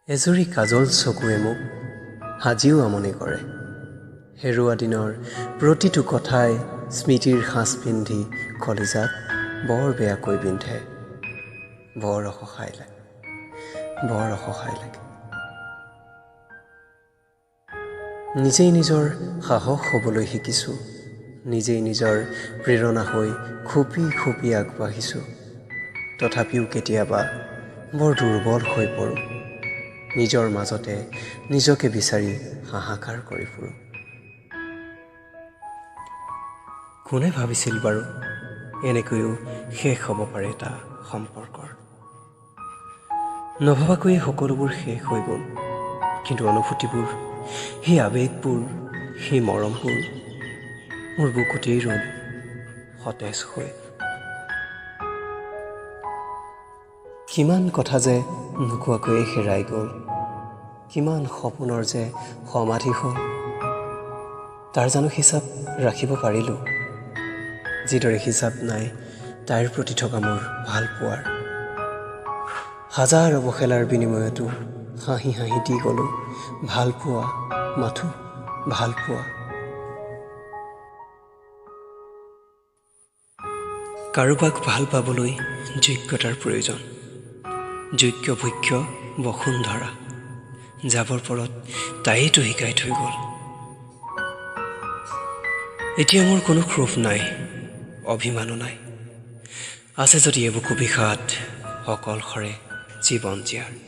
এজুৰি কাজল চকুৱে মোক আজিও আমনি কৰে। হেৰুৱা দিনৰ প্ৰতিটো কথাই স্মৃতিৰ সাঁচ পিন্ধি কলিজাত বৰ বেয়াকৈ বিন্ধে। বৰ অসহায় লাগে। নিজেই নিজৰ সাহস হ'বলৈ শিকিছোঁ, নিজেই নিজৰ প্ৰেৰণা হৈ খুপি খুপি আগবাঢ়িছোঁ। তথাপিও কেতিয়াবা বৰ দুৰ্বল হৈ পৰোঁ, নিজৰ মাজতে নিজকে বিচাৰি হাহাকাৰ কৰি ফুৰোঁ। কোনে ভাবিছিল বাৰু এনেকৈও শেষ হ'ব পাৰে এটা সম্পৰ্কৰ। নভবাকৈয়ে সকলোবোৰ শেষ হৈ গ'ল, কিন্তু অনুভূতিবোৰ, সেই আৱেগবোৰ, সেই মৰমবোৰ মোৰ বুকুতেই ৰ'ল সতেজ হৈ। কিমান কথা যে নোকোৱাকৈয়ে হেৰাই গ'ল, কিমান সপোনৰ যে সমাধি হ'ল, তাৰ জানো হিচাপ ৰাখিব পাৰিলোঁ? যিদৰে হিচাপ নাই তাইৰ প্ৰতি থকা মোৰ ভাল পোৱাৰ। হাজাৰ অৱহেলাৰ বিনিময়তো হাঁহি হাঁহি দি গ'লোঁ ভাল পোৱা, মাথো ভাল পোৱা। কাৰোবাক ভাল পাবলৈ যোগ্যতাৰ প্ৰয়োজন, যোগ্য ভোগ্য বসুন্ধৰা যাবৰ পৰত তাইতো শিকাই থৈ গ'ল। এতিয়া মোৰ কোনো ক্ষোভ নাই, অভিমানো নাই, আছে যদি এবুকু বিষাদ অকলশৰে জীৱন জীয়াৰ।